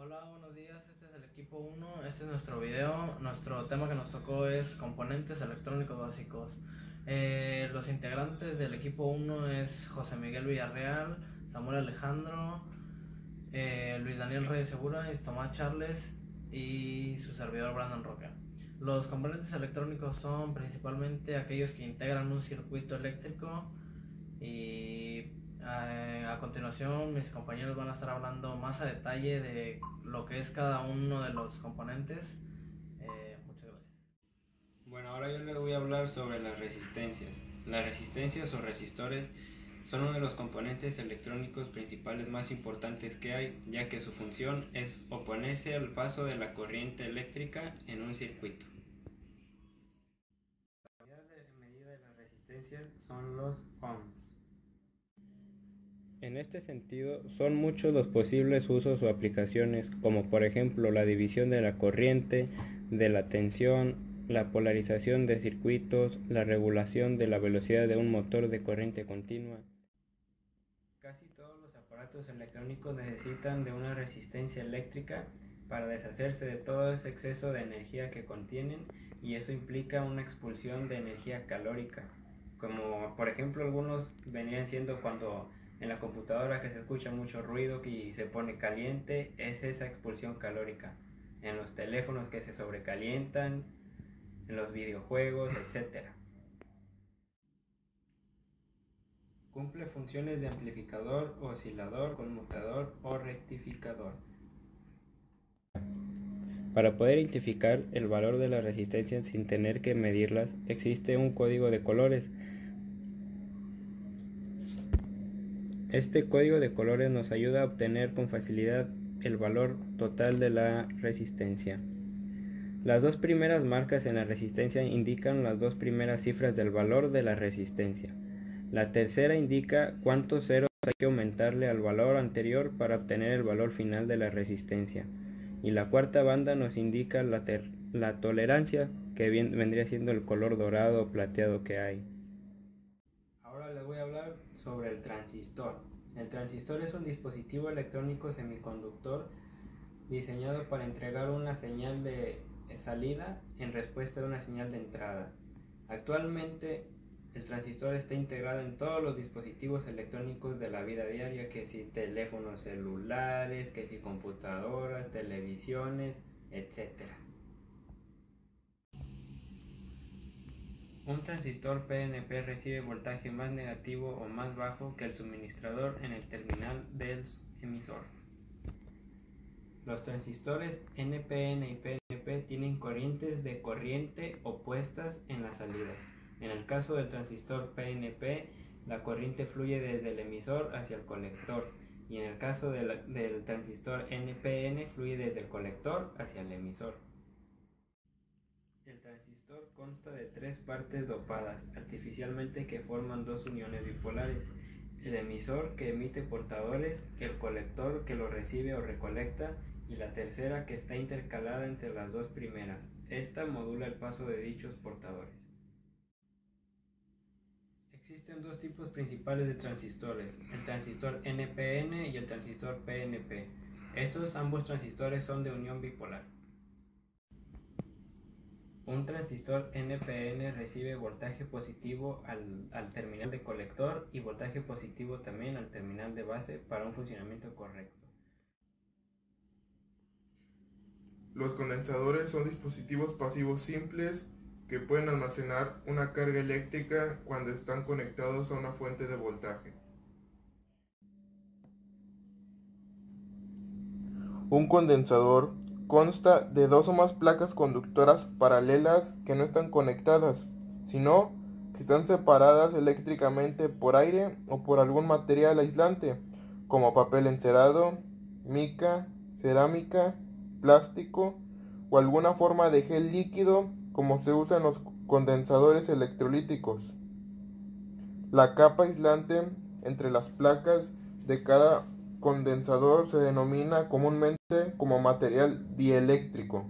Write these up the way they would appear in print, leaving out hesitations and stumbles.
Hola, buenos días, este es el equipo 1, este es nuestro video. Nuestro tema que nos tocó es componentes electrónicos básicos. Los integrantes del equipo 1 es José Miguel Villarreal, Samuel Alejandro, Luis Daniel Reyes Segura, Tomás Charles y su servidor Brandon Roca. Los componentes electrónicos son principalmente aquellos que integran un circuito eléctrico y a continuación mis compañeros van a estar hablando más a detalle de lo que es cada uno de los componentes. Muchas gracias. Bueno, ahora yo les voy a hablar sobre las resistencias. Las resistencias o resistores son uno de los componentes electrónicos principales más importantes que hay, ya que su función es oponerse al paso de la corriente eléctrica en un circuito. La unidad de medida de las resistencias son los ohms. En este sentido, son muchos los posibles usos o aplicaciones, como por ejemplo la división de la corriente, de la tensión, la polarización de circuitos, la regulación de la velocidad de un motor de corriente continua. Casi todos los aparatos electrónicos necesitan de una resistencia eléctrica para deshacerse de todo ese exceso de energía que contienen, y eso implica una expulsión de energía calórica, como por ejemplo algunos venían siendo cuando en la computadora que se escucha mucho ruido y se pone caliente, es esa expulsión calórica. En los teléfonos que se sobrecalientan, en los videojuegos, etc. Cumple funciones de amplificador, oscilador, conmutador o rectificador. Para poder identificar el valor de las resistencias sin tener que medirlas, existe un código de colores. Este código de colores nos ayuda a obtener con facilidad el valor total de la resistencia. Las dos primeras marcas en la resistencia indican las dos primeras cifras del valor de la resistencia. La tercera indica cuántos ceros hay que aumentarle al valor anterior para obtener el valor final de la resistencia. Y la cuarta banda nos indica la tolerancia, que vendría siendo el color dorado o plateado que hay. Ahora les voy a hablar sobre el transistor. El transistor es un dispositivo electrónico semiconductor diseñado para entregar una señal de salida en respuesta a una señal de entrada. Actualmente el transistor está integrado en todos los dispositivos electrónicos de la vida diaria, que si teléfonos celulares, que si computadoras, televisiones, etc. Un transistor PNP recibe voltaje más negativo o más bajo que el suministrador en el terminal del emisor. Los transistores NPN y PNP tienen corrientes de corriente opuestas en las salidas. En el caso del transistor PNP, la corriente fluye desde el emisor hacia el colector, y en el caso del transistor NPN fluye desde el colector hacia el emisor. El transistor consta de tres partes dopadas artificialmente que forman dos uniones bipolares: el emisor, que emite portadores, el colector, que lo recibe o recolecta, y la tercera, que está intercalada entre las dos primeras. Esta modula el paso de dichos portadores. Existen dos tipos principales de transistores: el transistor NPN y el transistor PNP. Estos ambos transistores son de unión bipolar. Un transistor NPN recibe voltaje positivo al terminal de colector y voltaje positivo también al terminal de base para un funcionamiento correcto. Los condensadores son dispositivos pasivos simples que pueden almacenar una carga eléctrica cuando están conectados a una fuente de voltaje. Un condensador consta de dos o más placas conductoras paralelas que no están conectadas, sino que están separadas eléctricamente por aire o por algún material aislante, como papel encerado, mica, cerámica, plástico o alguna forma de gel líquido, como se usa en los condensadores electrolíticos. La capa aislante entre las placas de cada condensador se denomina comúnmente como material dieléctrico.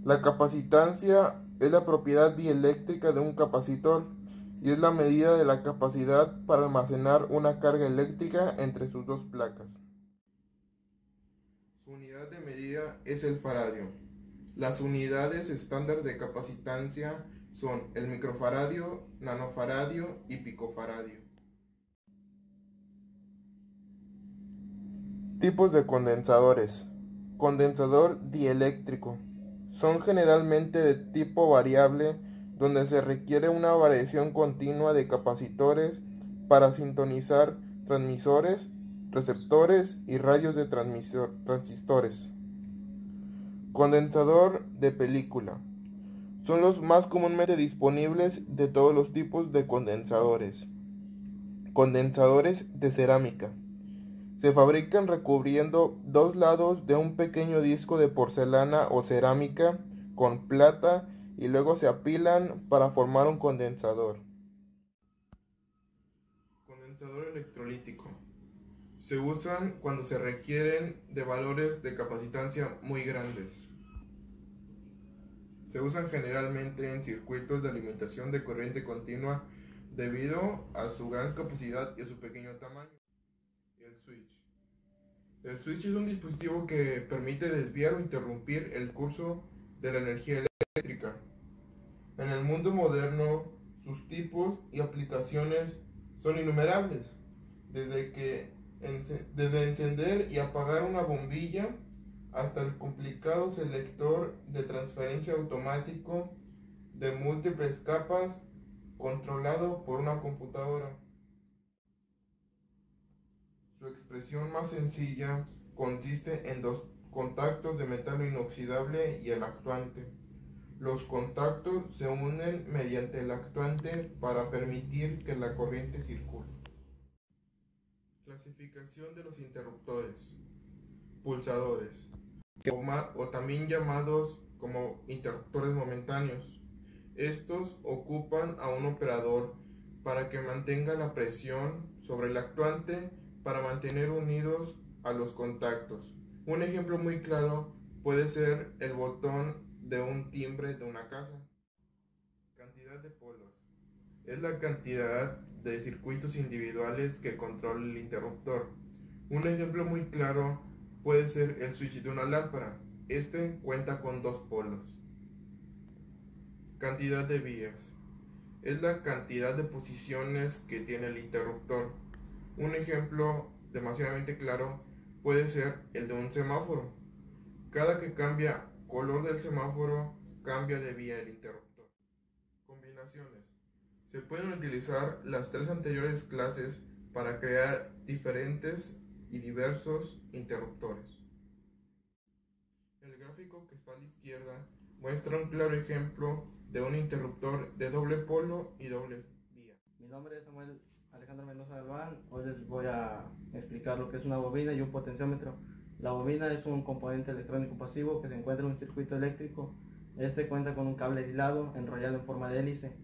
La capacitancia es la propiedad dieléctrica de un capacitor y es la medida de la capacidad para almacenar una carga eléctrica entre sus dos placas. Su unidad de medida es el faradio. Las unidades estándar de capacitancia son el microfaradio, nanofaradio y picofaradio. Tipos de condensadores. Condensador dieléctrico. Son generalmente de tipo variable, donde se requiere una variación continua de capacitores para sintonizar transmisores, receptores y radios de transistores. Condensador de película. Son los más comúnmente disponibles de todos los tipos de condensadores. Condensadores de cerámica. Se fabrican recubriendo dos lados de un pequeño disco de porcelana o cerámica con plata y luego se apilan para formar un condensador. Condensador electrolítico. Se usan cuando se requieren de valores de capacitancia muy grandes. Se usan generalmente en circuitos de alimentación de corriente continua debido a su gran capacidad y a su pequeño tamaño. El switch. El switch es un dispositivo que permite desviar o interrumpir el curso de la energía eléctrica. En el mundo moderno, sus tipos y aplicaciones son innumerables, desde encender y apagar una bombilla hasta el complicado selector de transferencia automático de múltiples capas controlado por una computadora. Su expresión más sencilla consiste en dos contactos de metal inoxidable y el actuante. Los contactos se unen mediante el actuante para permitir que la corriente circule. Clasificación de los interruptores. Pulsadores, o también llamados como interruptores momentáneos. Estos ocupan a un operador para que mantenga la presión sobre el actuante para mantener unidos a los contactos. Un ejemplo muy claro puede ser el botón de un timbre de una casa. Cantidad de polos. Es la cantidad de circuitos individuales que controla el interruptor. Un ejemplo muy claro puede ser el switch de una lámpara. Este cuenta con 2 polos. Cantidad de vías. Es la cantidad de posiciones que tiene el interruptor. Un ejemplo demasiadamente claro puede ser el de un semáforo. Cada que cambia color del semáforo, cambia de vía el interruptor. Combinaciones. Se pueden utilizar las 3 anteriores clases para crear diferentes y diversos interruptores. El gráfico que está a la izquierda muestra un claro ejemplo de un interruptor de doble polo y doble vía. Mi nombre es Samuel Alejandro Mendoza Galván. Hoy les voy a explicar lo que es una bobina y un potenciómetro. La bobina es un componente electrónico pasivo que se encuentra en un circuito eléctrico. Este cuenta con un cable aislado enrollado en forma de hélice.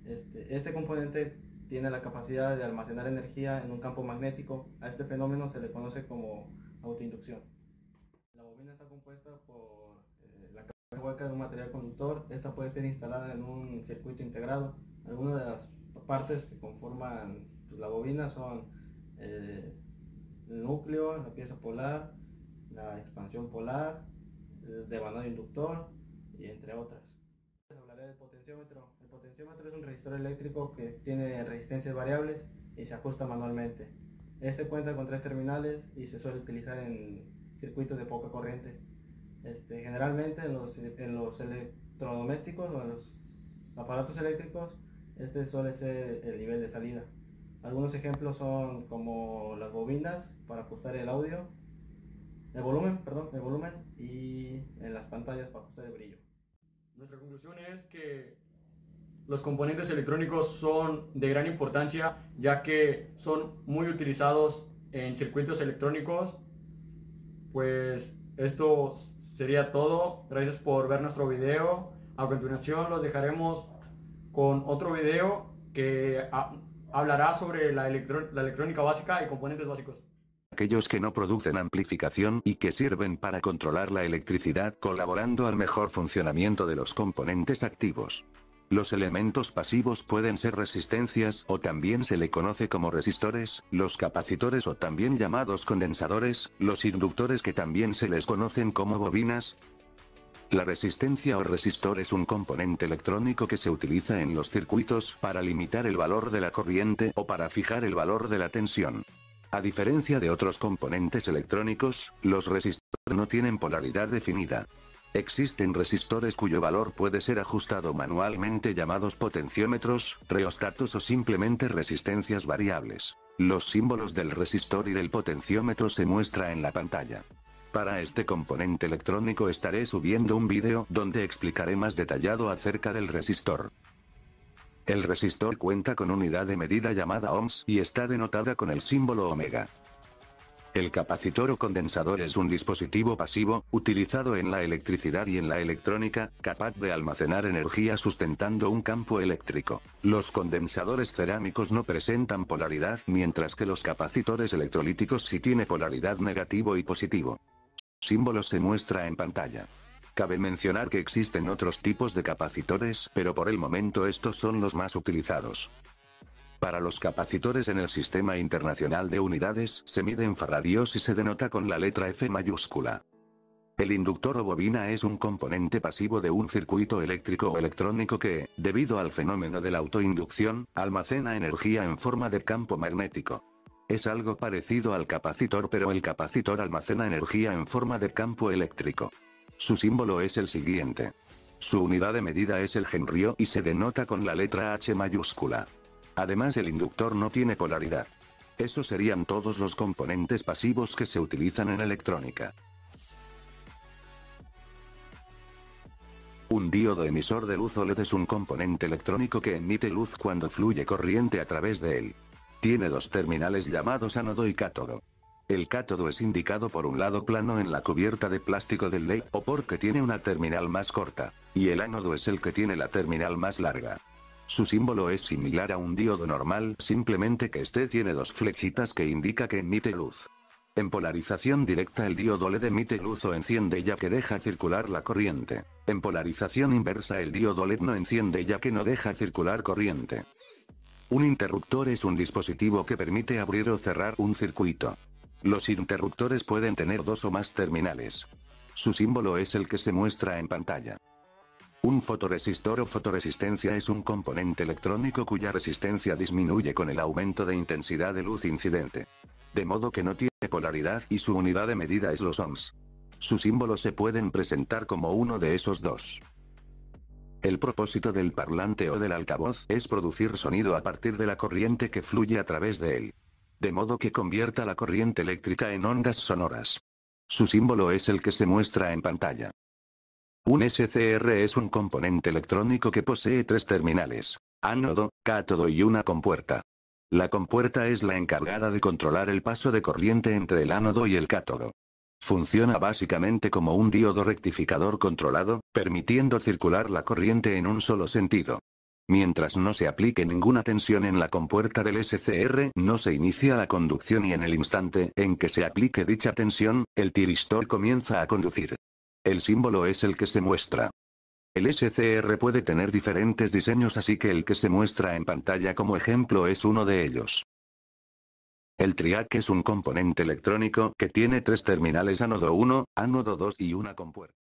Este componente tiene la capacidad de almacenar energía en un campo magnético. A este fenómeno se le conoce como autoinducción. La bobina está compuesta por la cabeza hueca de un material conductor. Esta puede ser instalada en un circuito integrado. Algunas de las partes que conforman la bobina son el núcleo, la pieza polar, la expansión polar, el devanado inductor y entre otras. Les hablaré del potenciómetro. El potenciómetro es un resistor eléctrico que tiene resistencias variables y se ajusta manualmente. Este cuenta con 3 terminales y se suele utilizar en circuitos de poca corriente. Generalmente en los electrodomésticos o en los aparatos eléctricos, este suele ser el nivel de salida. Algunos ejemplos son como las bobinas para ajustar el audio, el volumen y en las pantallas para ajustar el brillo. Nuestra conclusión es que los componentes electrónicos son de gran importancia, ya que son muy utilizados en circuitos electrónicos. Pues esto sería todo. Gracias por ver nuestro video. A continuación los dejaremos con otro video que hablará sobre la electrónica básica y componentes básicos. Aquellos que no producen amplificación y que sirven para controlar la electricidad, colaborando al mejor funcionamiento de los componentes activos. Los elementos pasivos pueden ser resistencias o también se le conoce como resistores, los capacitores o también llamados condensadores, los inductores que también se les conocen como bobinas. La resistencia o resistor es un componente electrónico que se utiliza en los circuitos para limitar el valor de la corriente o para fijar el valor de la tensión. A diferencia de otros componentes electrónicos, los resistores no tienen polaridad definida. Existen resistores cuyo valor puede ser ajustado manualmente llamados potenciómetros, reostatos o simplemente resistencias variables. Los símbolos del resistor y del potenciómetro se muestran en la pantalla. Para este componente electrónico estaré subiendo un vídeo donde explicaré más detallado acerca del resistor. El resistor cuenta con unidad de medida llamada ohms y está denotada con el símbolo ohmega. El capacitor o condensador es un dispositivo pasivo, utilizado en la electricidad y en la electrónica, capaz de almacenar energía sustentando un campo eléctrico. Los condensadores cerámicos no presentan polaridad, mientras que los capacitores electrolíticos sí tienen polaridad negativo y positivo. El símbolo se muestra en pantalla. Cabe mencionar que existen otros tipos de capacitores, pero por el momento estos son los más utilizados. Para los capacitores en el Sistema Internacional de Unidades se mide en faradios y se denota con la letra F mayúscula. El inductor o bobina es un componente pasivo de un circuito eléctrico o electrónico que, debido al fenómeno de la autoinducción, almacena energía en forma de campo magnético. Es algo parecido al capacitor, pero el capacitor almacena energía en forma de campo eléctrico. Su símbolo es el siguiente. Su unidad de medida es el henrio y se denota con la letra H mayúscula. Además, el inductor no tiene polaridad. Esos serían todos los componentes pasivos que se utilizan en electrónica. Un diodo emisor de luz OLED es un componente electrónico que emite luz cuando fluye corriente a través de él. Tiene dos terminales llamados ánodo y cátodo. El cátodo es indicado por un lado plano en la cubierta de plástico del LED o porque tiene una terminal más corta, y el ánodo es el que tiene la terminal más larga. Su símbolo es similar a un diodo normal, simplemente que este tiene dos flechitas que indica que emite luz. En polarización directa el diodo LED emite luz o enciende ya que deja circular la corriente. En polarización inversa el diodo LED no enciende ya que no deja circular corriente. Un interruptor es un dispositivo que permite abrir o cerrar un circuito. Los interruptores pueden tener dos o más terminales. Su símbolo es el que se muestra en pantalla. Un fotoresistor o fotoresistencia es un componente electrónico cuya resistencia disminuye con el aumento de intensidad de luz incidente. De modo que no tiene polaridad y su unidad de medida es los ohms. Sus símbolos se pueden presentar como uno de esos dos. El propósito del parlante o del altavoz es producir sonido a partir de la corriente que fluye a través de él. De modo que convierta la corriente eléctrica en ondas sonoras. Su símbolo es el que se muestra en pantalla. Un SCR es un componente electrónico que posee tres terminales: ánodo, cátodo y una compuerta. La compuerta es la encargada de controlar el paso de corriente entre el ánodo y el cátodo. Funciona básicamente como un diodo rectificador controlado, permitiendo circular la corriente en un solo sentido. Mientras no se aplique ninguna tensión en la compuerta del SCR, no se inicia la conducción y en el instante en que se aplique dicha tensión, el tiristor comienza a conducir. El símbolo es el que se muestra. El SCR puede tener diferentes diseños, así que el que se muestra en pantalla como ejemplo es uno de ellos. El triac es un componente electrónico que tiene tres terminales ánodo 1, ánodo 2 y una compuerta.